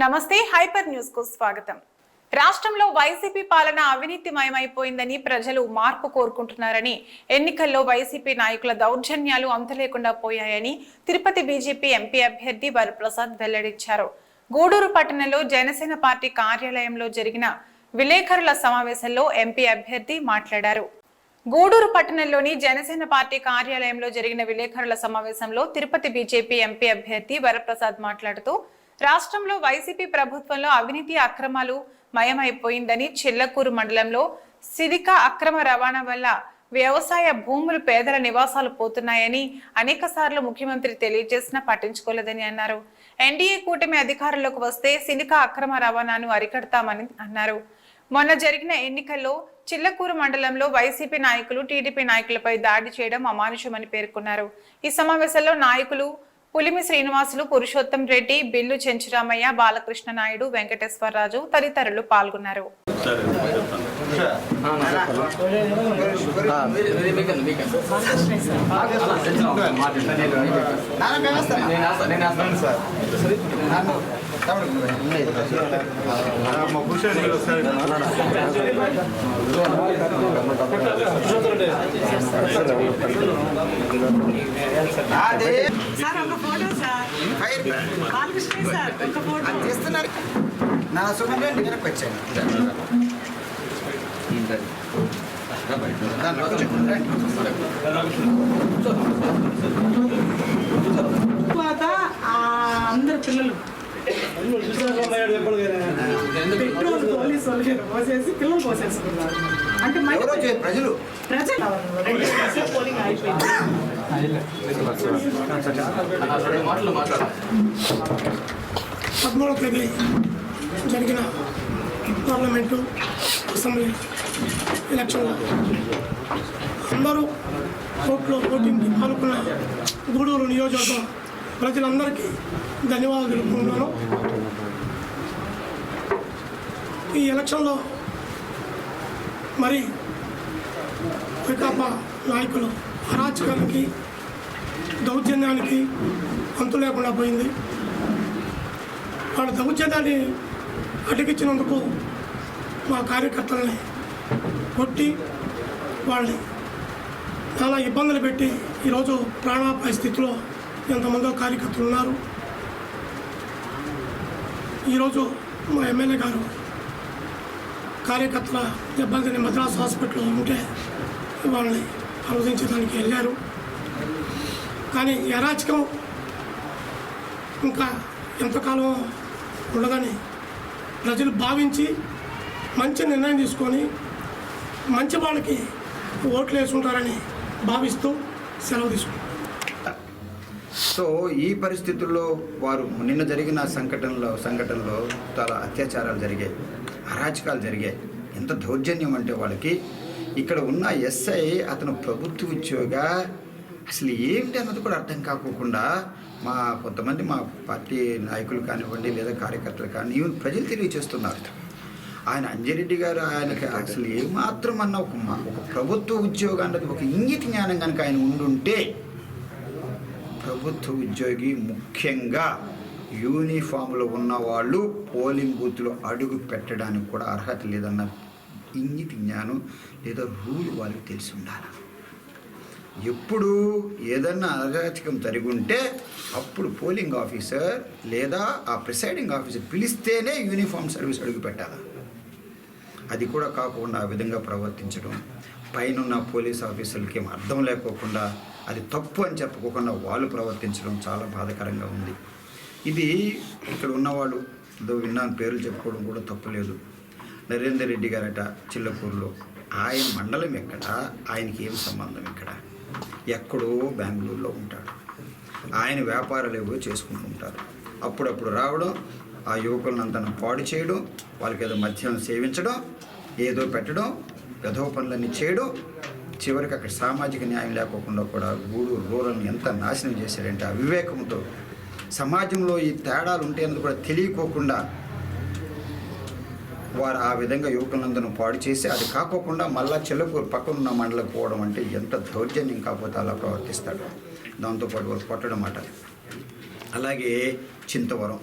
నమస్తే hyper news కు స్వాగతం. రాష్ట్రంలో వైసీపీ పాలన అవినీతిమయమైపోయిందని ప్రజలు మార్పు కోరుకుంటున్నారని, ఎన్నికల్లో వైసీపీ నాయకుల దౌర్జన్యాలు అంతులేకుండా పోయాయని తిరుపతి బీజేపీ ఎంపీ అభ్యర్థి వరప్రసాద్ వెల్లడించారు. గూడూరు పట్టణంలో జనసేన పార్టీ కార్యాలయంలో జరిగిన విలేకరుల సమావేశంలో ఎంపీ అభ్యర్థి మాట్లాడారు. గూడూరు పట్టణంలోని జనసేన పార్టీ కార్యాలయంలో జరిగిన విలేకరుల సమావేశంలో తిరుపతి బీజేపీ ఎంపీ అభ్యర్థి వరప్రసాద్ మాట్లాడుతూ, రాష్ట్రంలో వైసీపీ ప్రభుత్వంలో అవినీతి అక్రమాలు మయమైపోయిందని, చిల్లకూరు మండలంలో సిలికా అక్రమ రవాణా వల్ల వ్యవసాయ భూములు పేదల నివాసాలు పోతున్నాయని అనేకసార్లు ముఖ్యమంత్రి తెలియజేసినా పట్టించుకోలేదని అన్నారు. ఎన్డీఏ కూటమి అధికారంలోకి వస్తే సిలికా అక్రమ రవాణాను అరికడతామని అన్నారు. మొన్న జరిగిన ఎన్నికల్లో చిల్లకూరు మండలంలో వైసీపీ నాయకులు టీడీపీ నాయకులపై దాడి చేయడం అమానుషమని పేర్కొన్నారు. ఈ సమావేశంలో నాయకులు పులిమి శ్రీనివాసులు, పురుషోత్తం రెడ్డి, బిల్లు చెంచురామయ్య, బాలకృష్ణ నాయుడు, వెంకటేశ్వరరాజు తదితరులు పాల్గొన్నారు. నా సుఖంగా వెనక్కి వచ్చాను. అందరు పిల్లలు పెట్రోల్ పోలీసు పోసేసి పిల్లలు పోసేసుకున్నారు. అంటే ప్రజలు పోలింగ్ అయిపోయింది. 13వ తేదీ జరిగిన పార్లమెంటు అసెంబ్లీ ఎలక్షన్లో అందరూ ఓటింగ్కి పాల్గొన్న గూడూరు నియోజకవర్గం ప్రజలందరికీ ధన్యవాదాలు తెలుపుకుంటున్నాను. ఈ ఎలక్షన్లో మరి వైకాపా నాయకులు అరాచకానికి, దౌర్జన్యానికి అంతు లేకుండా పోయింది. వాళ్ళ దౌర్జన్యాన్ని అడ్డగించినందుకు మా కార్యకర్తలని కొట్టి వాళ్ళని చాలా ఇబ్బందులు పెట్టి ఈరోజు ప్రాణాపాయ స్థితిలో ఎంతమందో కార్యకర్తలు ఉన్నారు. ఈరోజు మా ఎమ్మెల్యే గారు కార్యకర్తల ఇబ్బందిని మద్రాసు హాస్పిటల్లో ఉంటే వాళ్ళని ఆలోచించడానికి వెళ్ళారు. కానీ ఈ అరాచకం ఇంకా ఎంతకాలం ఉండదని ప్రజలు భావించి మంచి నిర్ణయం తీసుకొని మంచి వాళ్ళకి ఓట్లు వేసుకుంటారని భావిస్తూ సెలవు తీసుకుంటారు. సో ఈ పరిస్థితుల్లో వారు నిన్న జరిగిన సంఘటనలో చాలా అత్యాచారాలు జరిగాయి, అరాచకాలు జరిగాయి. ఎంత దౌర్జన్యం అంటే వాళ్ళకి ఇక్కడ ఉన్న ఎస్ఐ అతను ప్రభుత్వ ఉద్యోగ అసలు ఏమిటి అన్నది కూడా అర్థం కాకోకుండా కొంతమంది మా పార్టీ నాయకులు కానివ్వండి లేదా కార్యకర్తలు కానీ ఈవెన్ ప్రజలు తెలియజేస్తున్నారు. ఆయన అంజిరెడ్డి గారు ఆయనకి అసలు ఏమాత్రం అన్న ఒక ప్రభుత్వ ఉద్యోగం అన్నది ఒక ఇంగిత జ్ఞానం కనుక ఆయన ఉండుంటే, ప్రభుత్వ ఉద్యోగి ముఖ్యంగా యూనిఫామ్లో ఉన్నవాళ్ళు పోలింగ్ బూత్లో అడుగు పెట్టడానికి కూడా అర్హత లేదన్న ఇంగిత జ్ఞానం లేదా రూల్ వాళ్ళకి తెలిసి ఉండాలి. ఎప్పుడు ఏదన్నా అరాచకం జరిగి ఉంటే అప్పుడు పోలింగ్ ఆఫీసర్ లేదా ఆ ప్రిసైడింగ్ ఆఫీసర్ పిలిస్తేనే యూనిఫామ్ సర్వీస్ అడుగు పెట్టాలి. అది కూడా కాకుండా ఆ విధంగా ప్రవర్తించడం, పైన పోలీస్ ఆఫీసర్లకి ఏం అర్థం లేకోకుండా అది తప్పు అని చెప్పుకోకుండా వాళ్ళు ప్రవర్తించడం చాలా బాధాకరంగా ఉంది. ఇది ఇక్కడ ఉన్నవాళ్ళు ఏదో విన్నాను, పేర్లు చెప్పుకోవడం కూడా తప్పులేదు. నరేందర్ రెడ్డి గారట చిల్లకూరులో, ఆయన మండలం ఎక్కడ, ఆయనకి ఏం సంబంధం ఇక్కడ, ఎక్కడో బెంగళూరులో ఉంటాడు. ఆయన వ్యాపారాలు ఏవో చేసుకుంటూ ఉంటారు. అప్పుడప్పుడు రావడం, ఆ యువకులంతా పాడు చేయడం, వాళ్ళకి ఏదో మద్యం సేవించడం, ఏదో పెట్టడం, పెదవ పనులన్నీ చేయడం, చివరికి అక్కడ సామాజిక న్యాయం లేకోకుండా కూడా గూడూరు రూరల్ని ఎంత నాశనం చేశారంటే అవివేకంతో సమాజంలో ఈ తేడాలు ఉంటాయన్నది కూడా తెలియకోకుండా వారు ఆ విధంగా యువకులందరూ పాడు చేసి అది కాకోకుండా మళ్ళా చిల్లకూరు పక్కనున్న మండలకు పోవడం అంటే ఎంత దౌర్జన్యం కాకపోతే అలా ప్రవర్తిస్తాడు. దాంతోపాటు వాళ్ళు కొట్టడం మాట. అలాగే చింతవరం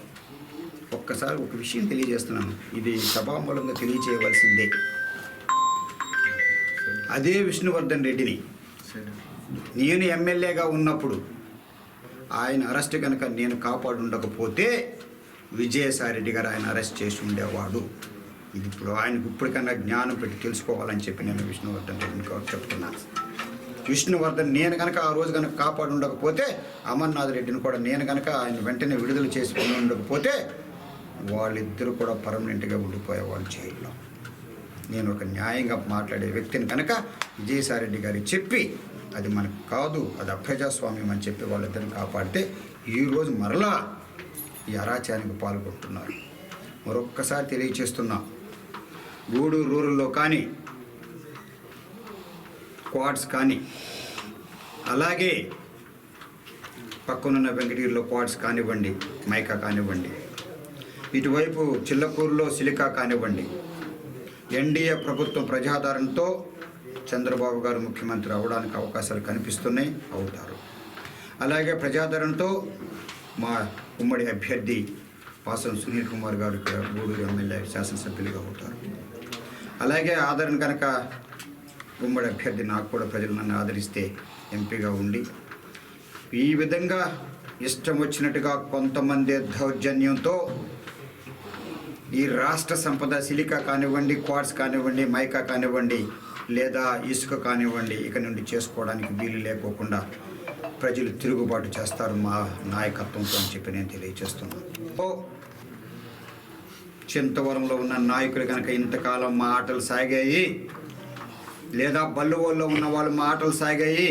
ఒక్కసారి ఒక విషయం తెలియజేస్తున్నాను, ఇది సభామూలంగా తెలియచేయవలసిందే. అదే విష్ణువర్ధన్ రెడ్డిని నేను ఎమ్మెల్యేగా ఉన్నప్పుడు ఆయన అరెస్ట్ కనుక నేను కాపాడుండకపోతే విజయసాయిరెడ్డి గారు ఆయన అరెస్ట్ చేసి ఉండేవాడు. ఇది ఇప్పుడు ఆయనకు ఇప్పటికన్నా జ్ఞానం పెట్టి తెలుసుకోవాలని చెప్పి నేను విష్ణువర్ధన్ రెడ్డిని చెప్తున్నాను. విష్ణువర్ధన్ నేను కనుక ఆ రోజు కనుక కాపాడు ఉండకపోతే, అమర్నాథ్ రెడ్డిని కూడా నేను కనుక ఆయన వెంటనే విడుదల చేసి ఉండకపోతే వాళ్ళిద్దరూ కూడా పర్మనెంట్గా ఉండిపోయేవాళ్ళు జైల్లో. నేను ఒక న్యాయంగా మాట్లాడే వ్యక్తిని కనుక విజయసాయిరెడ్డి గారికి చెప్పి అది మనకు కాదు, అది అప్రజాస్వామ్యం అని చెప్పి వాళ్ళిద్దరిని కాపాడితే ఈరోజు మరలా ఈ అరాచకానికి పాల్గొంటున్నారు. మరొక్కసారి తెలియచేస్తున్నా, గూడూరు రూరల్లో కానీ, క్వాడ్స్ కానీ, అలాగే పక్కనున్న వెంకటగిరిలో క్వాడ్స్ కానివ్వండి, మైకా కానివ్వండి, ఇటువైపు చిల్లకూరులో సిలికా కానివ్వండి, ఎన్డీఏ ప్రభుత్వం ప్రజాదరణతో చంద్రబాబు గారు ముఖ్యమంత్రి అవడానికి అవకాశాలు కనిపిస్తున్నాయి, అవుతారు. అలాగే ప్రజాదరణతో మా ఉమ్మడి అభ్యర్థి పాసం సునీల్ కుమార్ గారు ఇక్కడ గూడూరు ఎమ్మెల్యే శాసనసభ్యులుగా అవుతారు. అలాగే ఆదరణ కనుక ఉమ్మడి అభ్యర్థి నాకు కూడా ప్రజలు నన్ను ఆదరిస్తే ఎంపీగా ఉండి, ఈ విధంగా ఇష్టం వచ్చినట్టుగా కొంతమంది దౌర్జన్యంతో ఈ రాష్ట్ర సంపద సిలికా కానివ్వండి, క్వాడ్స్ కానివ్వండి, మైకా కానివ్వండి, లేదా ఇసుక కానివ్వండి, ఇక నుండి చేసుకోవడానికి వీలు లేకోకుండా ప్రజలు తిరుగుబాటు చేస్తారు మా నాయకత్వంతో అని చెప్పి నేను తెలియజేస్తున్నాను. చింతవరంలో ఉన్న నాయకులు కనుక ఇంతకాలం మా ఆటలు సాగాయి, లేదా బల్లువోల్లో ఉన్న వాళ్ళు మా ఆటలు సాగాయి,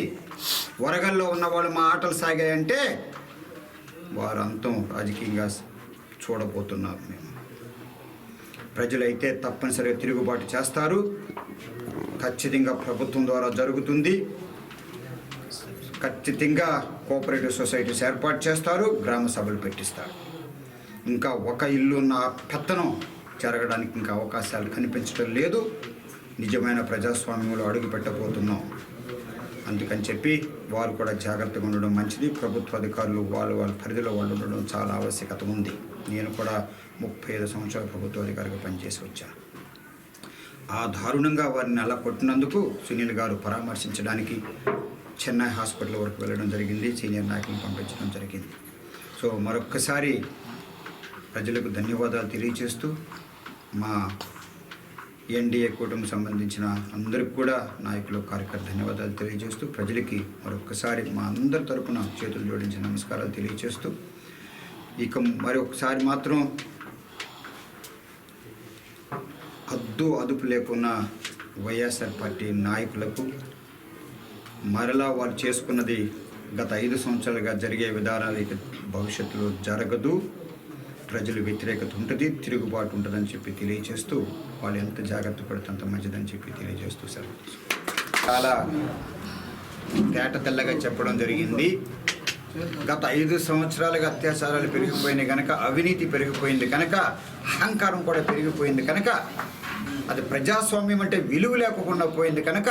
వరగల్లో ఉన్న వాళ్ళు మా ఆటలు సాగాయి అంటే వారు అంతం రాజకీయంగా చూడబోతున్నారు. మేము ప్రజలైతే తప్పనిసరిగా తిరుగుబాటు చేస్తారు. ఖచ్చితంగా ప్రభుత్వం ద్వారా జరుగుతుంది. ఖచ్చితంగా కోఆపరేటివ్ సొసైటీస్ ఏర్పాటు చేస్తారు, గ్రామ సభలు పెట్టిస్తారు. ఇంకా ఒక ఇల్లు ఉన్న పెత్తనం జరగడానికి ఇంకా అవకాశాలు కనిపించడం లేదు. నిజమైన ప్రజాస్వామ్యంలో అడుగు పెట్టబోతున్నాం. అందుకని చెప్పి వారు కూడా జాగ్రత్తగా ఉండడం మంచిది. ప్రభుత్వ అధికారులు వాళ్ళ పరిధిలో వాళ్ళు ఉండడం చాలా ఆవశ్యకత ఉంది. నేను కూడా 35 సంవత్సరాల ప్రభుత్వ అధికారిగా పనిచేసి వచ్చాను. ఆ దారుణంగా వారిని అలా కొట్టినందుకు సునీల్ గారు పరామర్శించడానికి చెన్నై హాస్పిటల్ వరకు వెళ్ళడం జరిగింది, సీనియర్ నాయకులను పంపించడం జరిగింది. సో మరొక్కసారి ప్రజలకు ధన్యవాదాలు తెలియజేస్తూ, మా ఎన్డీఏ కూటమికి సంబంధించిన అందరికి కూడా నాయకులు కార్యకర్త ధన్యవాదాలు తెలియజేస్తూ, ప్రజలకి మరొక్కసారి మా అందరి తరపున చేతులు జోడించి నమస్కారాలు తెలియజేస్తూ, ఇక మరొకసారి మాత్రం అదుపు లేకున్నా వైఎస్ఆర్ పార్టీ నాయకులకు మరలా వారు చేసుకున్నది గత 5 సంవత్సరాలుగా జరిగే విధానాలు ఇక భవిష్యత్తులో జరగదు. ప్రజలు వ్యతిరేకత ఉంటుంది, తిరుగుబాటు ఉంటుందని చెప్పి తెలియజేస్తూ, వాళ్ళు ఎంత జాగ్రత్త పడితే అంత మంచిదని చెప్పి తెలియజేస్తూ సెలవు. చాలా తేట తెల్లగా చెప్పడం జరిగింది. గత 5 సంవత్సరాలుగా అత్యాచారాలు పెరిగిపోయినాయి కనుక, అవినీతి పెరిగిపోయింది కనుక, అహంకారం కూడా పెరిగిపోయింది కనుక, అది ప్రజాస్వామ్యం అంటే విలువ లేకుండా పోయింది కనుక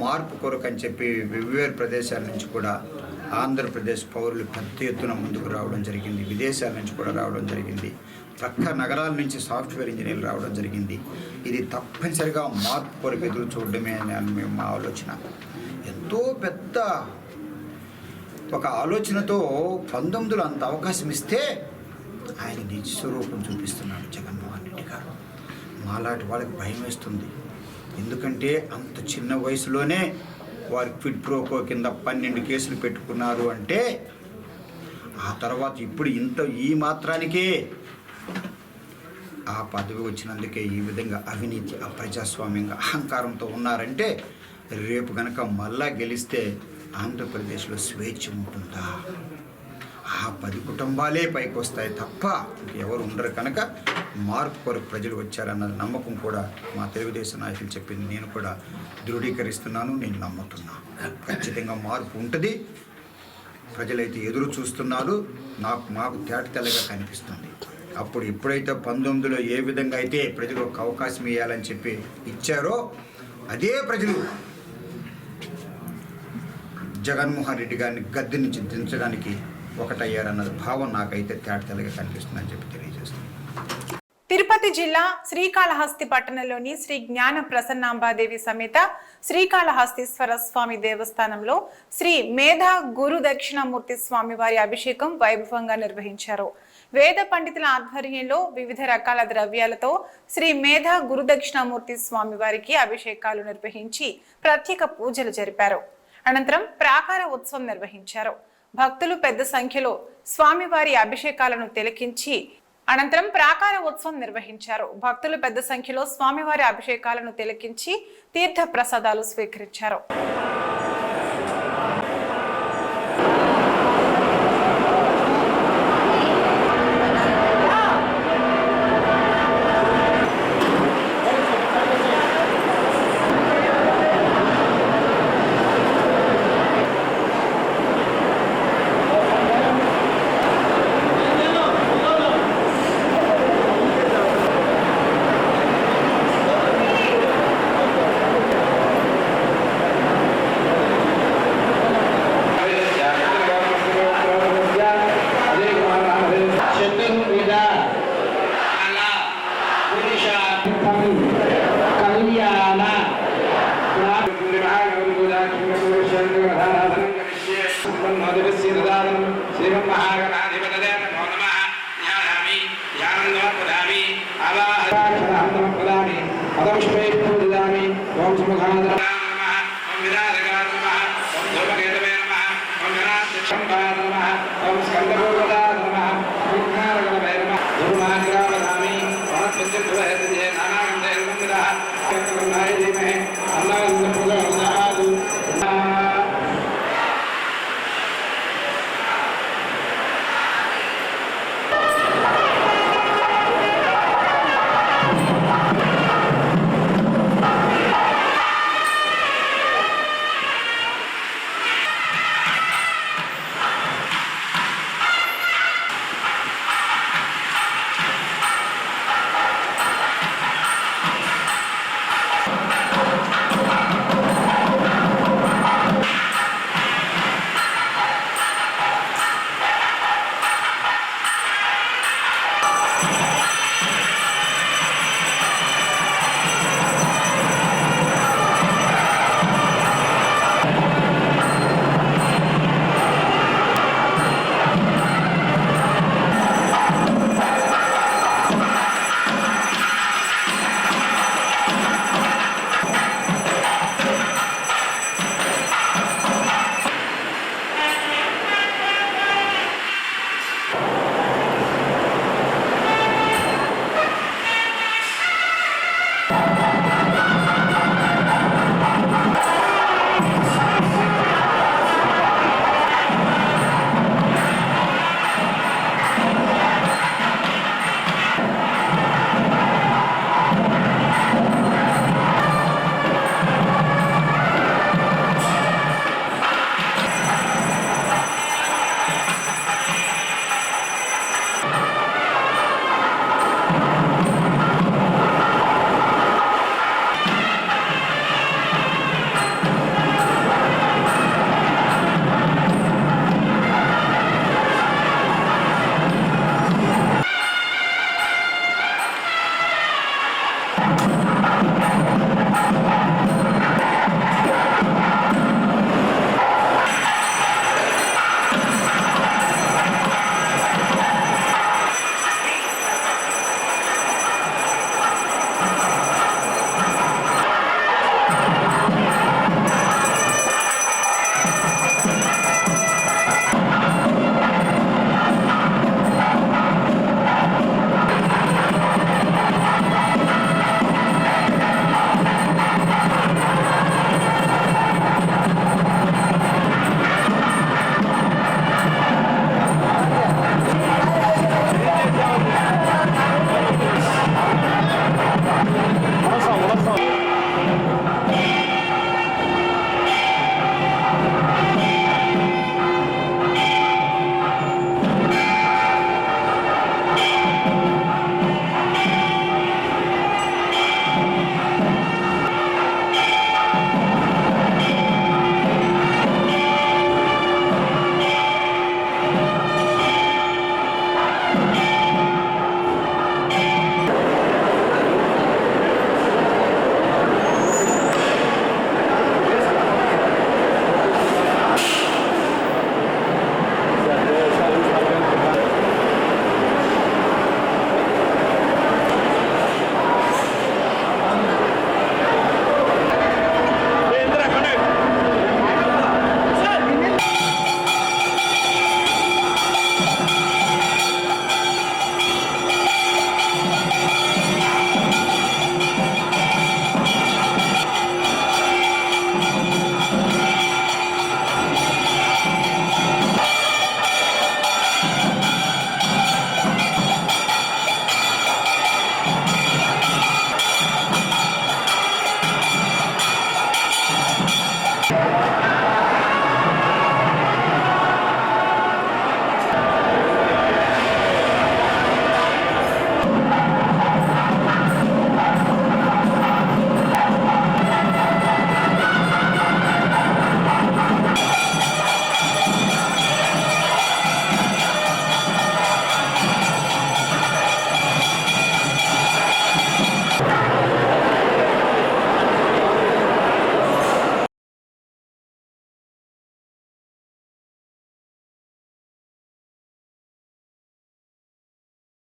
మార్పు కొరకు అని చెప్పి వివిధ ప్రదేశాల నుంచి కూడా ఆంధ్రప్రదేశ్ పౌరులు పెద్ద ఎత్తున ముందుకు రావడం జరిగింది. విదేశాల నుంచి కూడా రావడం జరిగింది. ప్రక్క నగరాల నుంచి సాఫ్ట్వేర్ ఇంజనీర్లు రావడం జరిగింది. ఇది తప్పనిసరిగా మార్పు కొరకు ఎదురు చూడడమే అని మేము మా ఆలోచన. ఎంతో పెద్ద ఒక ఆలోచనతో 19లో అంత అవకాశం ఇస్తే ఆయన నిజ స్వరూపం చూపిస్తున్నాడు జగన్మోహన్ రెడ్డి గారు. మాలాంటి వాళ్ళకి భయం వేస్తుంది. ఎందుకంటే అంత చిన్న వయసులోనే వారి క్విడ్ ప్రోకో కింద 12 కేసులు పెట్టుకున్నారు అంటే, ఆ తర్వాత ఇప్పుడు ఈ మాత్రానికే ఆ పదవి వచ్చినందుకే ఈ విధంగా అవినీతి, అప్రజాస్వామ్యంగా అహంకారంతో ఉన్నారంటే, రేపు కనుక మళ్ళా గెలిస్తే ఆంధ్రప్రదేశ్లో స్వేచ్ఛ ఉంటుందా? ఆ 10 కుటుంబాలే పైకి వస్తాయి తప్ప ఎవరు ఉండరు. కనుక మార్పు కొరకు ప్రజలు వచ్చారన్న నమ్మకం కూడా మా తెలుగుదేశం నాయకులు చెప్పింది నేను కూడా ధృవీకరిస్తున్నాను. నేను నమ్ముతున్నాను ఖచ్చితంగా మార్పు ఉంటుంది. ప్రజలైతే ఎదురు చూస్తున్నారు. మాకు తేట తెల్లగా కనిపిస్తుంది. అప్పుడు ఎప్పుడైతే 19లో ఏ విధంగా అయితే ప్రజలు ఒక అవకాశం ఇవ్వాలని చెప్పి ఇచ్చారో, అదే ప్రజలు జగన్మోహన్ రెడ్డి గారిని గద్దె నుంచి దించడానికి ఒకటయ్యారన్నది భావం నాకైతే తేటతెల్లగా కనిపిస్తుందని చెప్పి తెలియజేస్తుంది. తిరుపతి జిల్లా శ్రీకాళహస్తి పట్టణంలోని శ్రీ జ్ఞాన ప్రసన్నాంబాదేవి సమేత శ్రీకాళహస్తీశ్వర స్వామి దేవస్థానంలో శ్రీ మేధా గురు దక్షిణామూర్తి స్వామి వారి అభిషేకం వైభవంగా నిర్వహించారు. వేద పండితుల ఆధ్వర్యంలో వివిధ రకాల ద్రవ్యాలతో శ్రీ మేధా గురు దక్షిణామూర్తి స్వామి వారికి అభిషేకాలు నిర్వహించి ప్రత్యేక పూజలు జరిపారు. అనంతరం ప్రాకార ఉత్సవం నిర్వహించారు. భక్తులు పెద్ద సంఖ్యలో స్వామివారి అభిషేకాలను తిలకించి భక్తులు పెద్ద సంఖ్యలో స్వామివారి అభిషేకాలను తిలకించి తీర్థ ప్రసాదాలు స్వీకరించారు. శ్రీమన్ మహాగణాధిపతి